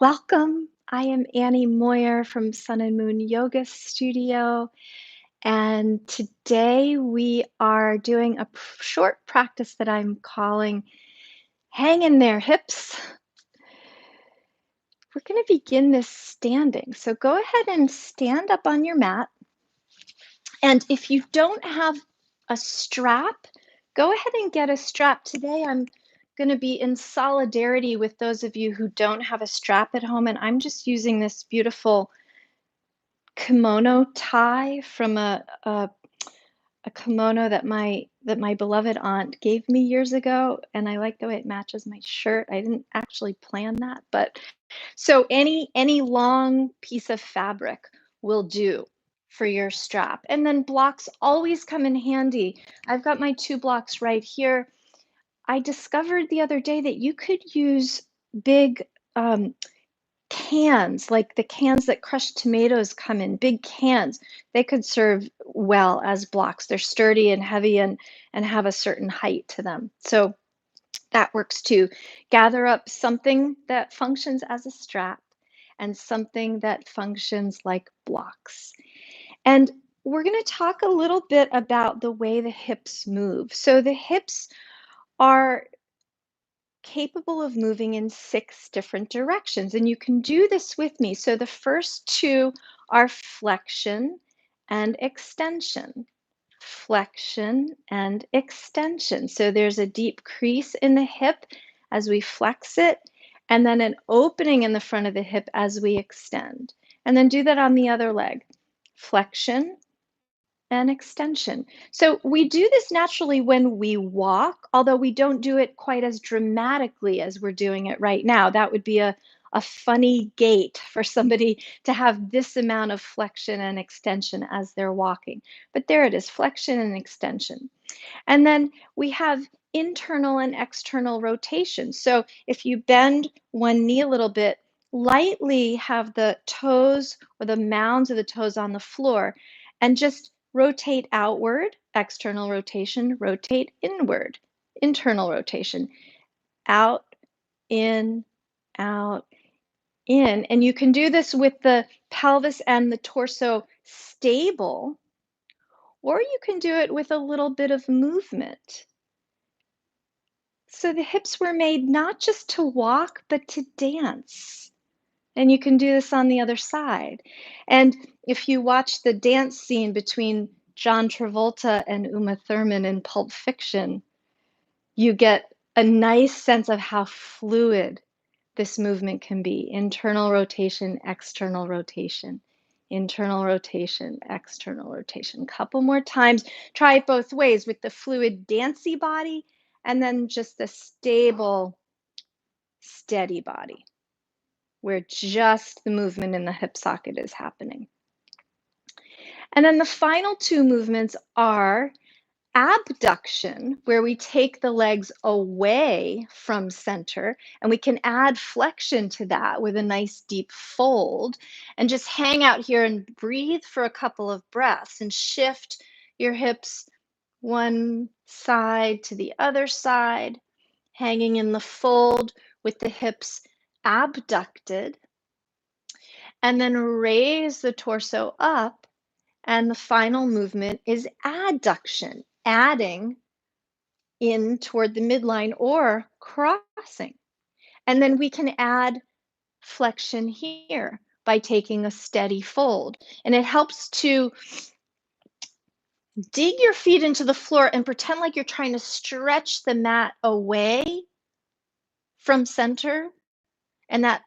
Welcome. I am Annie Moyer from Sun and Moon Yoga Studio, and today we are doing a short practice that I'm calling Hang in There Hips. We're going to begin this standing. So go ahead and stand up on your mat. And if you don't have a strap, go ahead and get a strap. Today I'm going to be in solidarity with those of you who don't have a strap at home, and I'm just using this beautiful kimono tie from a kimono that my beloved aunt gave me years ago, and I like the way it matches my shirt. I didn't actually plan that, but so any long piece of fabric will do for your strap. And then blocks always come in handy. I've got my 2 blocks right here. I discovered the other day that you could use big cans, like the cans that crushed tomatoes come in, big cans. They could serve well as blocks. They're sturdy and heavy and have a certain height to them. So that works too. Gather up something that functions as a strap and something that functions like blocks. And we're going to talk a little bit about the way the hips move. So the hips are capable of moving in 6 different directions. And you can do this with me. So the first 2 are flexion and extension. Flexion and extension. So there's a deep crease in the hip as we flex it, and then an opening in the front of the hip as we extend. And then do that on the other leg. Flexion and extension. So we do this naturally when we walk, although we don't do it quite as dramatically as we're doing it right now. That would be a funny gait for somebody to have this amount of flexion and extension as they're walking. But there it is, flexion and extension. And then we have internal and external rotation. So if you bend one knee a little bit, lightly have the toes or the mounds of the toes on the floor and just rotate outward, external rotation, rotate inward, internal rotation, out, in, out, in. And you can do this with the pelvis and the torso stable, or you can do it with a little bit of movement. So the hips were made not just to walk, but to dance. And you can do this on the other side. And if you watch the dance scene between John Travolta and Uma Thurman in Pulp Fiction, you get a nice sense of how fluid this movement can be. Internal rotation, external rotation, internal rotation, external rotation. Couple more times. Try it both ways with the fluid, dancey body and then just the stable, steady body where just the movement in the hip socket is happening. And then the final 2 movements are abduction, where we take the legs away from center, and we can add flexion to that with a nice deep fold, and just hang out here and breathe for a couple of breaths and shift your hips one side to the other side, hanging in the fold with the hips abducted, and then raise the torso up. And the final movement is adduction, adding in toward the midline or crossing. And then we can add flexion here by taking a steady fold. And it helps to dig your feet into the floor and pretend like you're trying to stretch the mat away from center. And that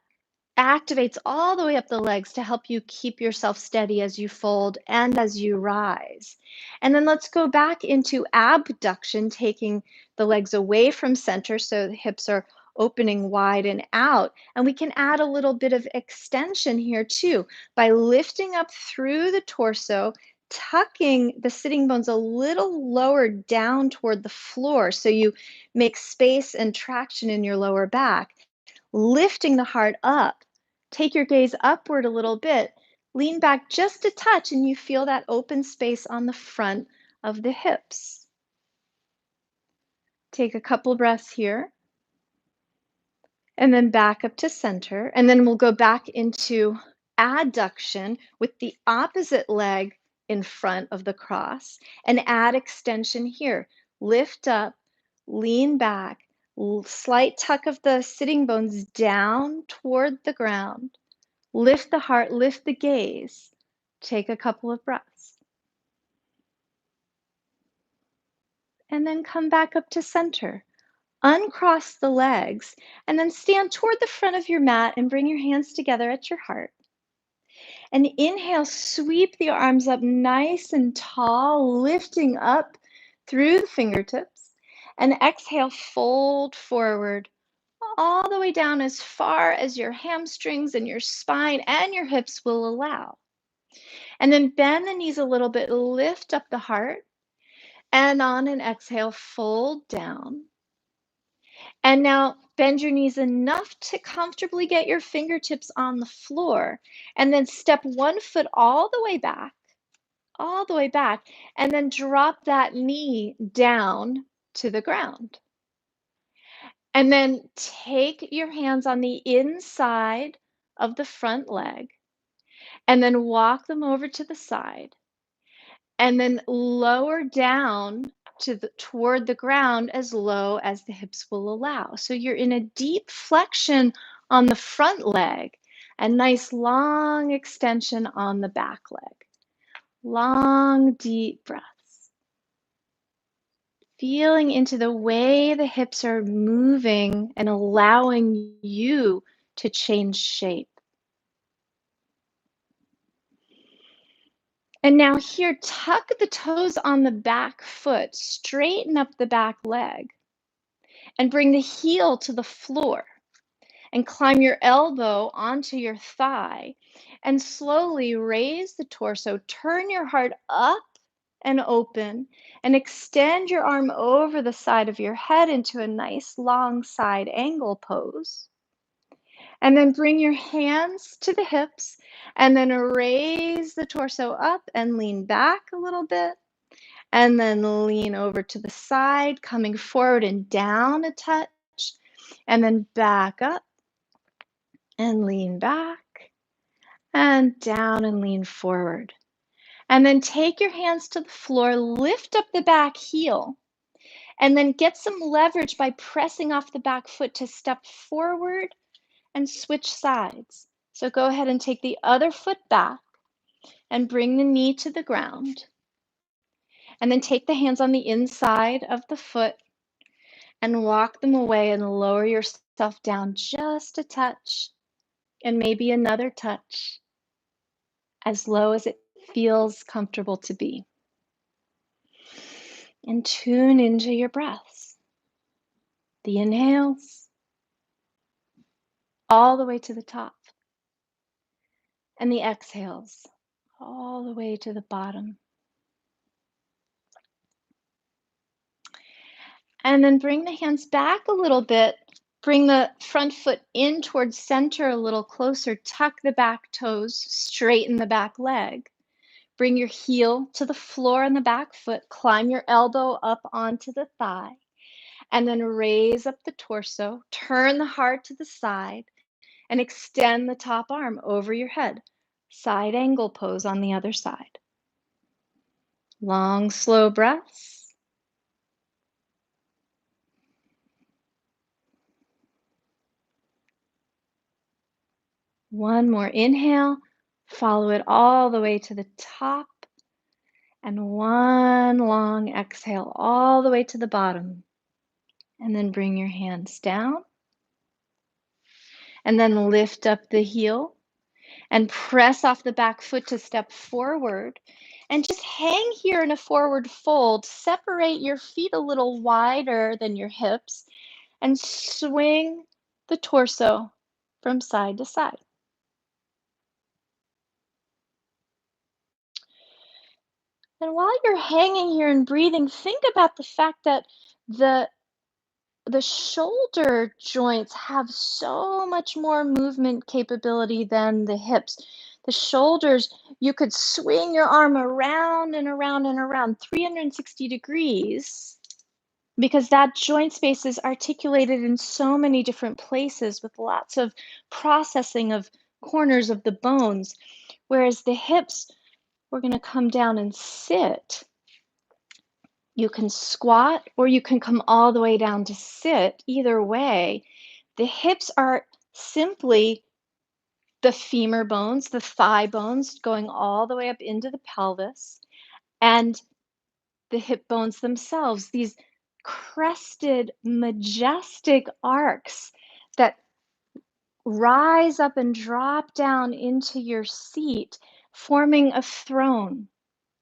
activates all the way up the legs to help you keep yourself steady as you fold and as you rise. And then let's go back into abduction, taking the legs away from center so the hips are opening wide and out. And we can add a little bit of extension here too by lifting up through the torso, tucking the sitting bones a little lower down toward the floor so you make space and traction in your lower back, lifting the heart up. Take your gaze upward a little bit. Lean back just a touch, and you feel that open space on the front of the hips. Take a couple breaths here. and then back up to center. And then we'll go back into adduction with the opposite leg in front of the cross and add extension here. Lift up, lean back, slight tuck of the sitting bones down toward the ground. Lift the heart, lift the gaze. Take a couple of breaths. And then come back up to center. Uncross the legs and then stand toward the front of your mat and bring your hands together at your heart. And inhale, sweep the arms up nice and tall, lifting up through the fingertips. And exhale, fold forward all the way down as far as your hamstrings and your spine and your hips will allow. And then bend the knees a little bit, lift up the heart. And on an exhale, fold down. And now bend your knees enough to comfortably get your fingertips on the floor. And then step one foot all the way back, and then drop that knee down to the ground. And then take your hands on the inside of the front leg, and then walk them over to the side. And then lower down toward the ground as low as the hips will allow. So you're in a deep flexion on the front leg, a nice long extension on the back leg. Long, deep breaths. Feeling into the way the hips are moving and allowing you to change shape. And now here, tuck the toes on the back foot, straighten up the back leg, and bring the heel to the floor. And climb your elbow onto your thigh, and slowly raise the torso. Turn your heart up and open, and extend your arm over the side of your head into a nice long side angle pose. And then bring your hands to the hips and then raise the torso up and lean back a little bit. And then lean over to the side, coming forward and down a touch. And then back up and lean back and down and lean forward. And then take your hands to the floor, lift up the back heel, and then get some leverage by pressing off the back foot to step forward and switch sides. So go ahead and take the other foot back and bring the knee to the ground. And then take the hands on the inside of the foot and walk them away and lower yourself down just a touch and maybe another touch, as low as it feels comfortable to be. And tune into your breaths. The inhales all the way to the top, and the exhales all the way to the bottom. And then bring the hands back a little bit. Bring the front foot in towards center a little closer. Tuck the back toes, straighten the back leg. Bring your heel to the floor on the back foot. Climb your elbow up onto the thigh. And then raise up the torso. Turn the heart to the side and extend the top arm over your head. Side angle pose on the other side. Long, slow breaths. One more inhale, follow it all the way to the top, and one long exhale all the way to the bottom. And then bring your hands down, and then lift up the heel, and press off the back foot to step forward. And just hang here in a forward fold. Separate your feet a little wider than your hips, and swing the torso from side to side. And while you're hanging here and breathing, think about the fact that the the shoulder joints have so much more movement capability than the hips. The shoulders, you could swing your arm around and around and around 360 degrees because that joint space is articulated in so many different places with lots of processing of corners of the bones. Whereas the hips, we're going to come down and sit. You can squat or you can come all the way down to sit. Either way, the hips are simply the femur bones, the thigh bones going all the way up into the pelvis, and the hip bones themselves, these crested, majestic arcs that rise up and drop down into your seat, forming a throne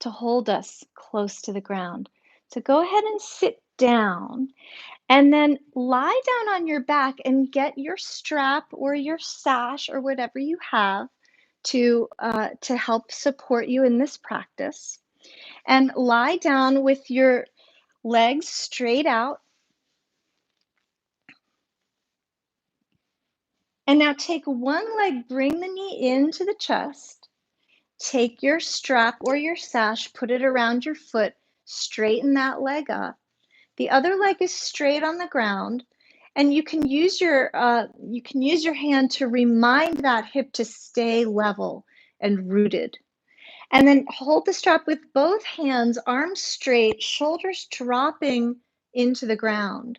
to hold us close to the ground. So go ahead and sit down and then lie down on your back and get your strap or your sash or whatever you have to help support you in this practice. And lie down with your legs straight out. And now take one leg, bring the knee into the chest. Take your strap or your sash, put it around your foot, straighten that leg up. The other leg is straight on the ground, and you can use your hand to remind that hip to stay level and rooted. And then hold the strap with both hands, arms straight, shoulders dropping into the ground.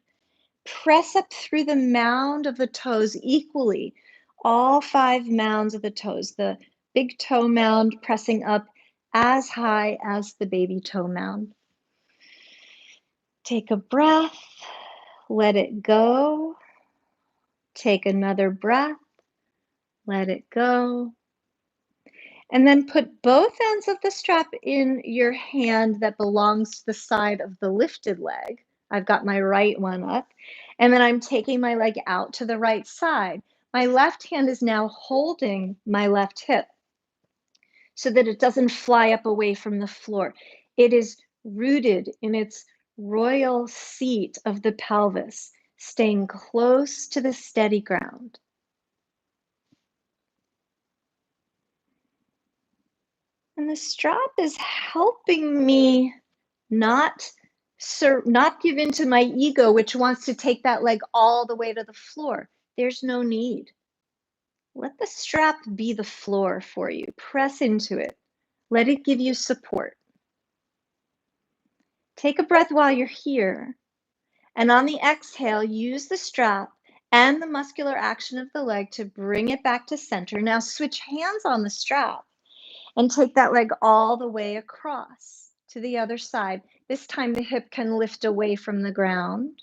Press up through the mound of the toes equally, all 5 mounds of the toes, the big toe mound pressing up as high as the baby toe mound. Take a breath, let it go. Take another breath, let it go. And then put both ends of the strap in your hand that belongs to the side of the lifted leg. I've got my right one up, and then I'm taking my leg out to the right side. My left hand is now holding my left hip so that it doesn't fly up away from the floor. It is rooted in its royal seat of the pelvis, staying close to the steady ground. And the strap is helping me not not give in to my ego, which wants to take that leg all the way to the floor. There's no need. Let the strap be the floor for you. Press into it. Let it give you support. Take a breath while you're here. And on the exhale, use the strap and the muscular action of the leg to bring it back to center. Now switch hands on the strap and take that leg all the way across to the other side. This time the hip can lift away from the ground,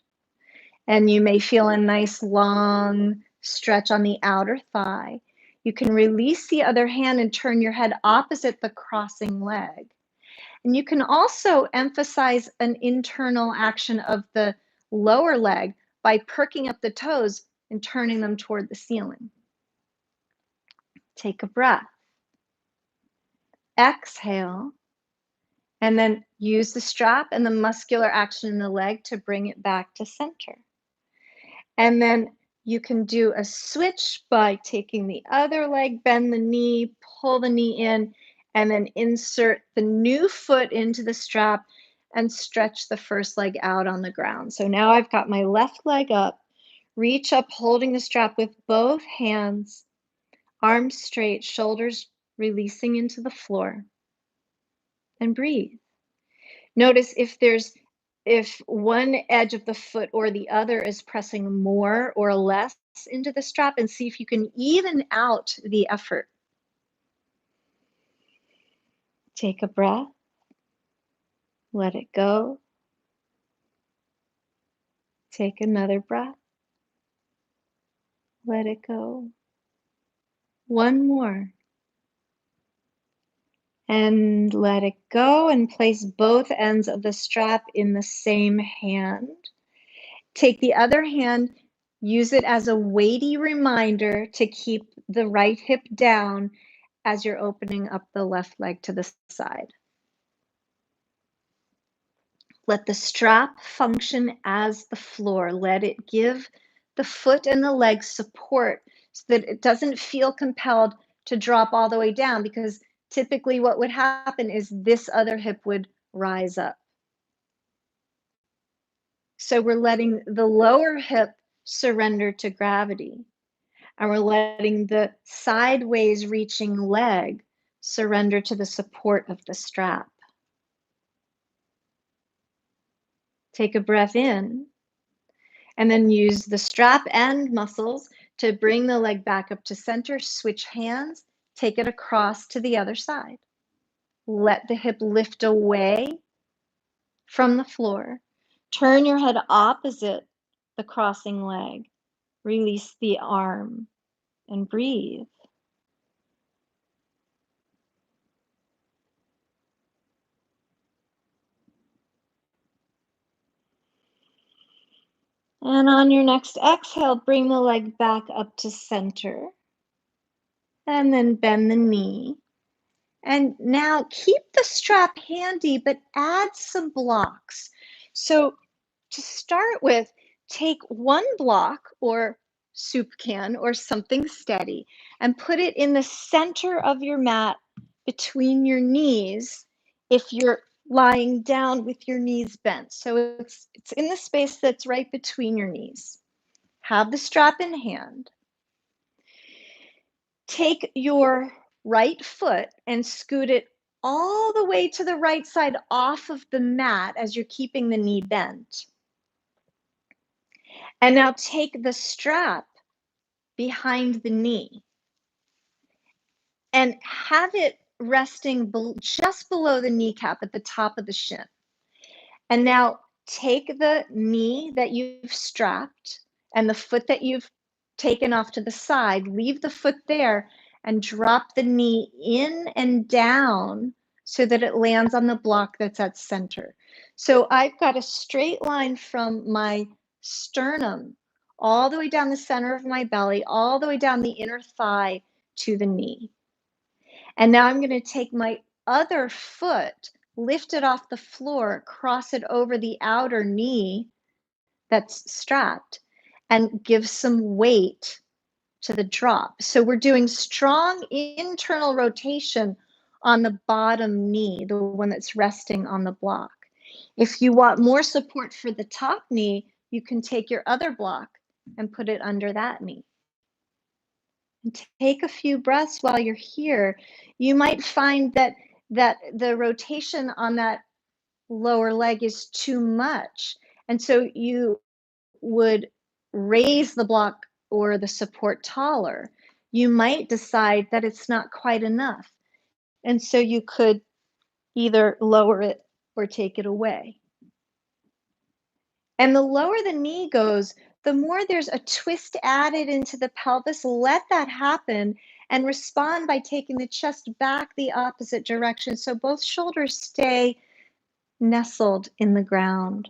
and you may feel a nice long stretch on the outer thigh. You can release the other hand and turn your head opposite the crossing leg. And you can also emphasize an internal action of the lower leg by perking up the toes and turning them toward the ceiling. Take a breath. Exhale. And then use the strap and the muscular action in the leg to bring it back to center. And then you can do a switch by taking the other leg, bend the knee, pull the knee in, and then insert the new foot into the strap and stretch the first leg out on the ground. So now I've got my left leg up, reach up, holding the strap with both hands, arms straight, shoulders releasing into the floor, and breathe. Notice if one edge of the foot or the other is pressing more or less into the strap, and see if you can even out the effort. Take a breath. Let it go. Take another breath. Let it go. One more. And let it go, and place both ends of the strap in the same hand. Take the other hand, use it as a weighty reminder to keep the right hip down as you're opening up the left leg to the side. Let the strap function as the floor. Let it give the foot and the leg support so that it doesn't feel compelled to drop all the way down, because typically what would happen is this other hip would rise up. So we're letting the lower hip surrender to gravity, and we're letting the sideways reaching leg surrender to the support of the strap. Take a breath in, and then use the strap and muscles to bring the leg back up to center. Switch hands, take it across to the other side. Let the hip lift away from the floor. Turn your head opposite the crossing leg. Release the arm and breathe. And on your next exhale, bring the leg back up to center. And then bend the knee. And now keep the strap handy, but add some blocks. So to start with, take one block or soup can or something steady and put it in the center of your mat between your knees if you're lying down with your knees bent. So it's in the space that's right between your knees. Have the strap in hand. Take your right foot and scoot it all the way to the right side off of the mat as you're keeping the knee bent. And now take the strap behind the knee and have it resting just below the kneecap at the top of the shin. And now take the knee that you've strapped and the foot that you've taken off to the side, leave the foot there and drop the knee in and down so that it lands on the block that's at center. So I've got a straight line from my sternum all the way down the center of my belly, all the way down the inner thigh to the knee. And now I'm going to take my other foot, lift it off the floor, cross it over the outer knee that's strapped, and give some weight to the drop. So we're doing strong internal rotation on the bottom knee, the one that's resting on the block. If you want more support for the top knee, you can take your other block and put it under that knee. And take a few breaths while you're here. You might find that the rotation on that lower leg is too much. And so you would raise the block or the support taller. You might decide that it's not quite enough. And so you could either lower it or take it away. And the lower the knee goes, the more there's a twist added into the pelvis. Let that happen and respond by taking the chest back the opposite direction so both shoulders stay nestled in the ground.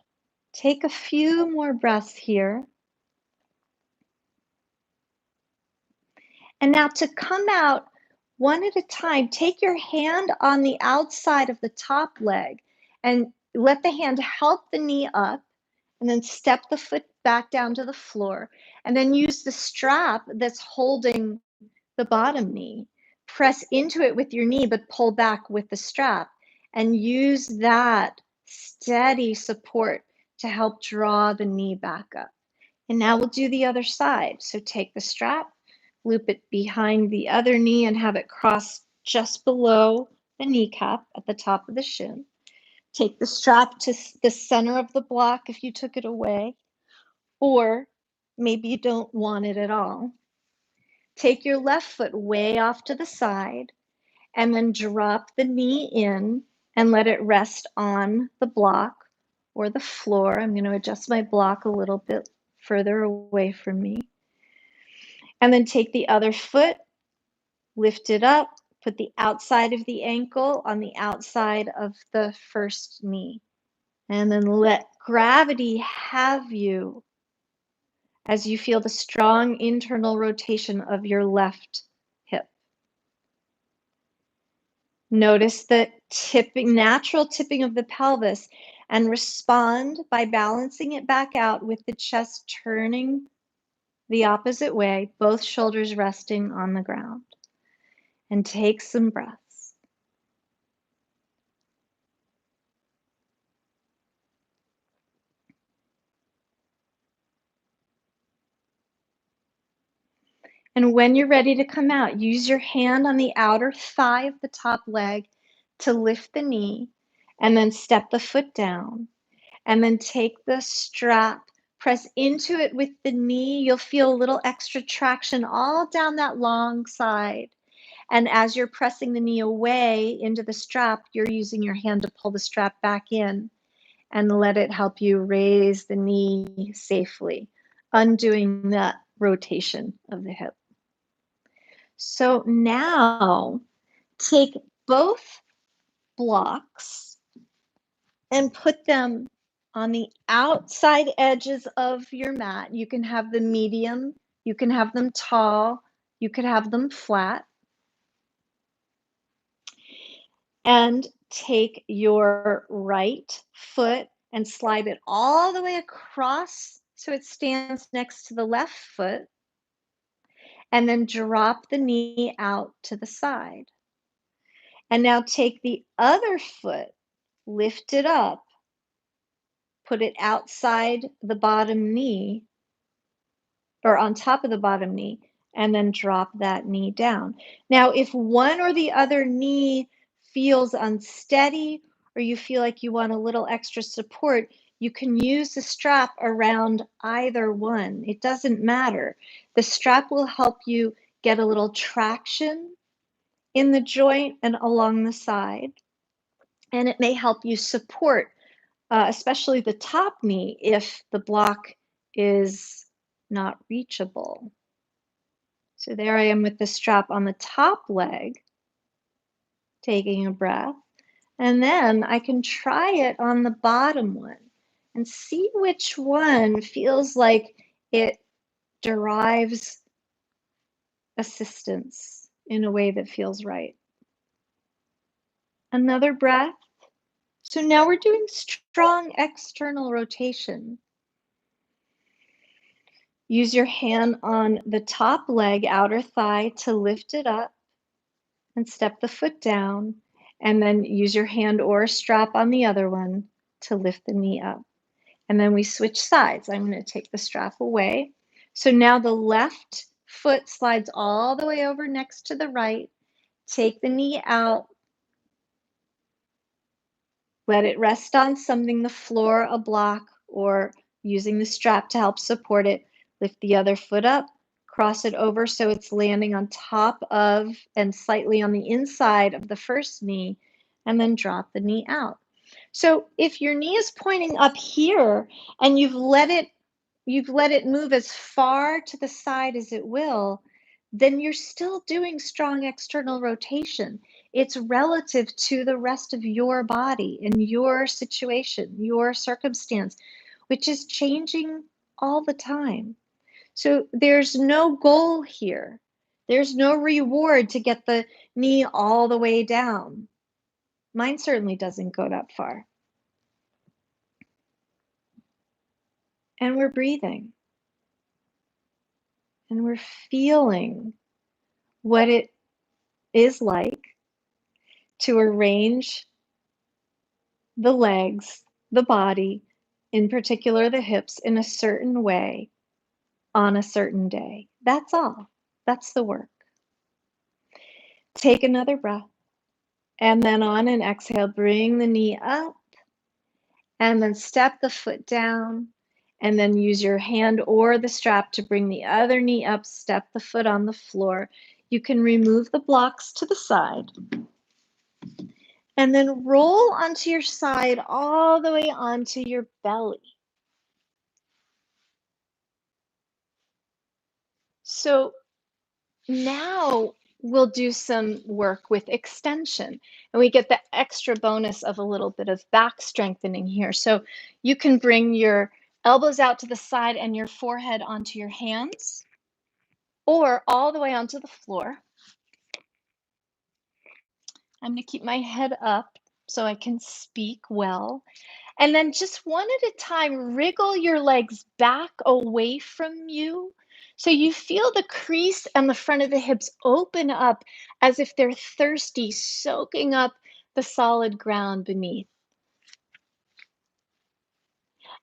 Take a few more breaths here. And now to come out one at a time, take your hand on the outside of the top leg and let the hand help the knee up, and then step the foot back down to the floor, and then use the strap that's holding the bottom knee. Press into it with your knee, but pull back with the strap, and use that steady support to help draw the knee back up. And now we'll do the other side. So take the strap, loop it behind the other knee and have it cross just below the kneecap at the top of the shin. Take the strap to the center of the block if you took it away, or maybe you don't want it at all. Take your left foot way off to the side and then drop the knee in and let it rest on the block or the floor. I'm going to adjust my block a little bit further away from me. And then take the other foot, lift it up, put the outside of the ankle on the outside of the first knee. And then let gravity have you as you feel the strong internal rotation of your left hip. Notice the natural tipping of the pelvis, and respond by balancing it back out with the chest turning the opposite way, both shoulders resting on the ground. And take some breaths. And when you're ready to come out, use your hand on the outer thigh of the top leg to lift the knee, and then step the foot down. And then take the strap, press into it with the knee. You'll feel a little extra traction all down that long side. And as you're pressing the knee away into the strap, you're using your hand to pull the strap back in and let it help you raise the knee safely, undoing that rotation of the hip. So now take both blocks and put them on the outside edges of your mat. You can have them medium, you can have them tall, you could have them flat. And take your right foot and slide it all the way across so it stands next to the left foot. And then drop the knee out to the side. And now take the other foot, lift it up, put it outside the bottom knee or on top of the bottom knee, and then drop that knee down. Now, if one or the other knee feels unsteady or you feel like you want a little extra support, you can use the strap around either one. It doesn't matter. The strap will help you get a little traction in the joint and along the side, and it may help you support, especially the top knee if the block is not reachable. So there I am with the strap on the top leg, taking a breath. And then I can try it on the bottom one and see which one feels like it derives assistance in a way that feels right. Another breath. So now we're doing strong external rotation. Use your hand on the top leg, outer thigh, to lift it up and step the foot down. And then use your hand or strap on the other one to lift the knee up. And then we switch sides. I'm going to take the strap away. So now the left foot slides all the way over next to the right. Take the knee out. Let it rest on something, the floor, a block, or using the strap to help support it. Lift the other foot up, cross it over so it's landing on top of and slightly on the inside of the first knee, and then drop the knee out. So if your knee is pointing up here and you've let it move as far to the side as it will, then you're still doing strong external rotation. It's relative to the rest of your body and your situation, your circumstance, which is changing all the time. So there's no goal here. There's no reward to get the knee all the way down. Mine certainly doesn't go that far. And we're breathing. And we're feeling what it is like to arrange the legs, the body, in particular the hips, in a certain way on a certain day. That's all. That's the work. Take another breath. And then on an exhale, bring the knee up and then step the foot down. And then use your hand or the strap to bring the other knee up, step the foot on the floor. You can remove the blocks to the side. And then roll onto your side all the way onto your belly. So now we'll do some work with extension, and we get the extra bonus of a little bit of back strengthening here. So you can bring your elbows out to the side and your forehead onto your hands, or all the way onto the floor. I'm going to keep my head up so I can speak well. And then just one at a time, wriggle your legs back away from you. So you feel the crease and the front of the hips open up as if they're thirsty, soaking up the solid ground beneath.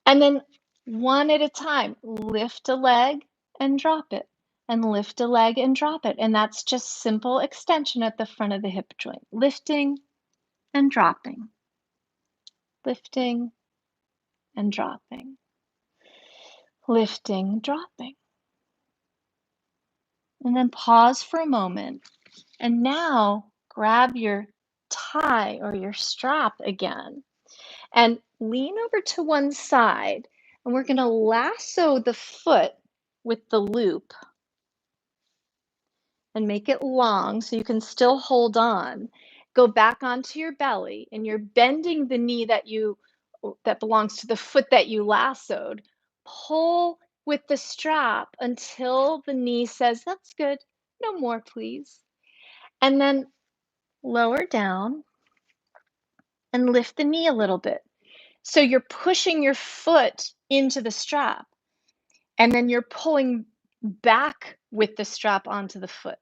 And then one at a time, lift a leg and drop it. and lift a leg and drop it. And that's just simple extension at the front of the hip joint. Lifting and dropping, lifting and dropping, lifting, dropping. And then pause for a moment. And now grab your tie or your strap again and lean over to one side. And we're going to lasso the foot with the loop and make it long so you can still hold on. Go back onto your belly and you're bending the knee that belongs to the foot that you lassoed. Pull with the strap until the knee says, "That's good. No more, please." And then lower down and lift the knee a little bit. So you're pushing your foot into the strap and then you're pulling back with the strap onto the foot.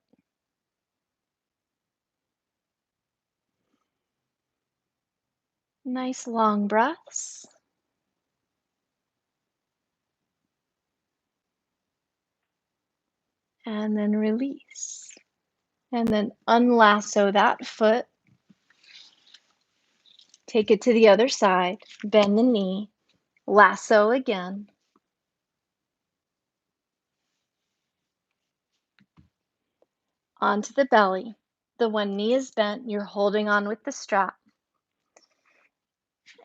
Nice long breaths. And then release. And then unlasso that foot. Take it to the other side. Bend the knee. Lasso again. Onto the belly. The one knee is bent. You're holding on with the strap.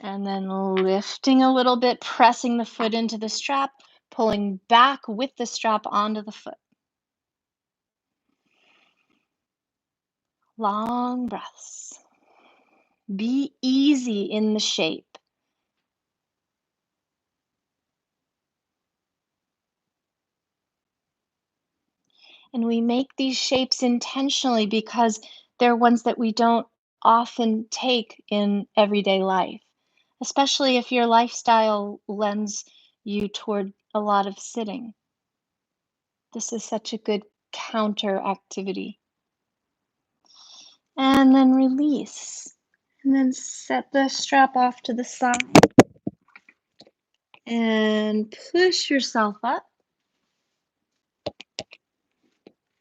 And then lifting a little bit, pressing the foot into the strap, pulling back with the strap onto the foot. Long breaths. Be easy in the shape. And we make these shapes intentionally because they're ones that we don't often take in everyday life, especially if your lifestyle lends you toward a lot of sitting. This is such a good counter activity. And then release. And then set the strap off to the side. And push yourself up.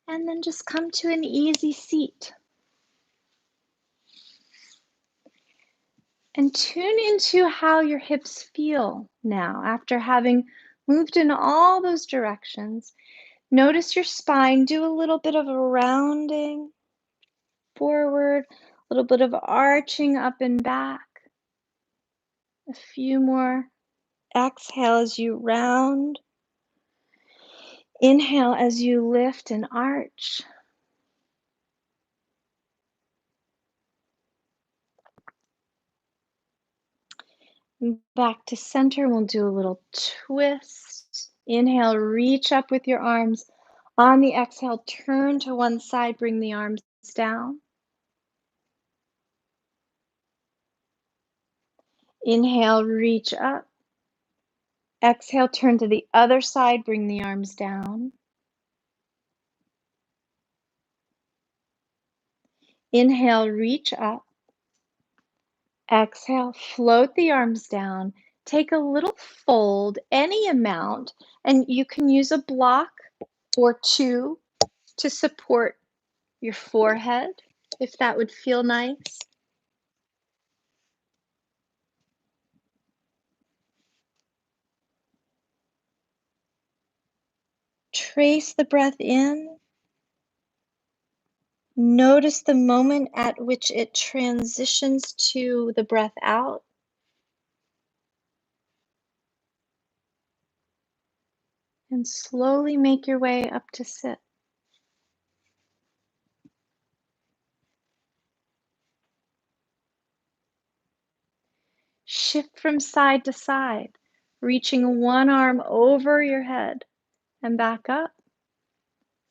And then just come to an easy seat. And tune into how your hips feel now after having moved in all those directions. Notice your spine. Do a little bit of a rounding forward, a little bit of arching up and back. A few more. Exhale as you round. Inhale as you lift and arch. Back to center. We'll do a little twist. Inhale, reach up with your arms. On the exhale, turn to one side, bring the arms down. Inhale, reach up. Exhale, turn to the other side, bring the arms down. Inhale, reach up. Exhale, float the arms down. Take a little fold, any amount, and you can use a block or two to support your forehead, if that would feel nice. Trace the breath in. Notice the moment at which it transitions to the breath out. And slowly make your way up to sit. Shift from side to side, reaching one arm over your head and back up,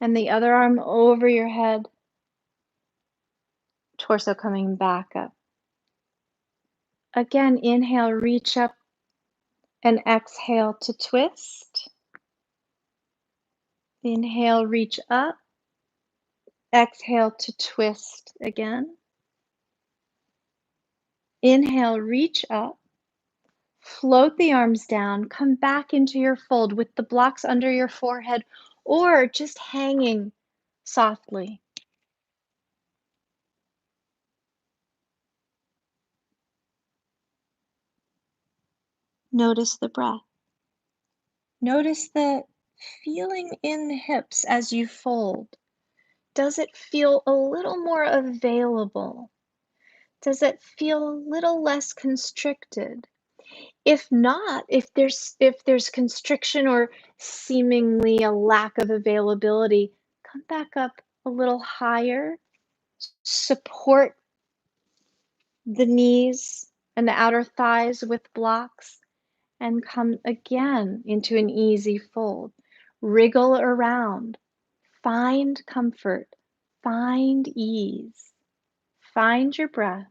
and the other arm over your head, torso coming back up. Again, inhale, reach up, and exhale to twist. Inhale, reach up. Exhale to twist again. Inhale, reach up. Float the arms down. Come back into your fold with the blocks under your forehead or just hanging softly. Notice the breath. Notice the feeling in the hips as you fold. Does it feel a little more available? Does it feel a little less constricted? If not, if there's constriction or seemingly a lack of availability, come back up a little higher. Support the knees and the outer thighs with blocks and come again into an easy fold. Wriggle around. Find comfort. Find ease. Find your breath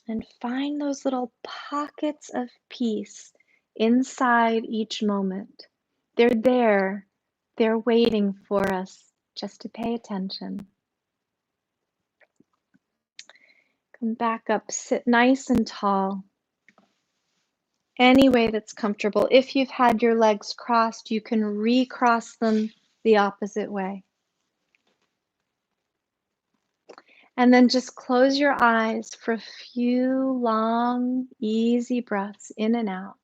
and find those little pockets of peace inside each moment. They're there. They're waiting for us just to pay attention. Come back up, sit nice and tall. Any way that's comfortable. If you've had your legs crossed, you can recross them the opposite way. And then just close your eyes for a few long, easy breaths in and out.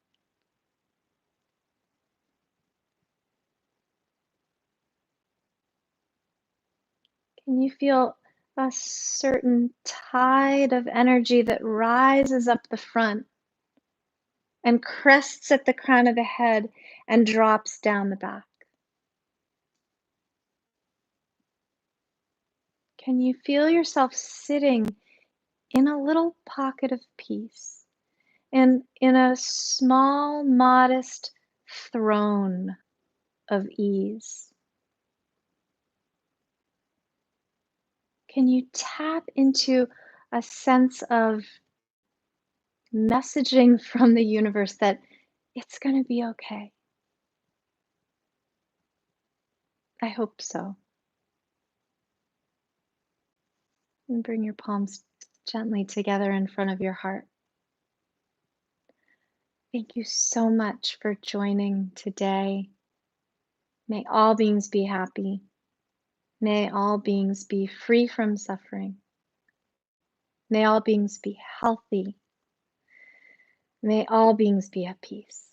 Can you feel a certain tide of energy that rises up the front and crests at the crown of the head and drops down the back? Can you feel yourself sitting in a little pocket of peace, in a small, modest throne of ease? Can you tap into a sense of messaging from the universe that it's going to be okay? I hope so. And bring your palms gently together in front of your heart. Thank you so much for joining today. May all beings be happy. May all beings be free from suffering. May all beings be healthy. May all beings be at peace.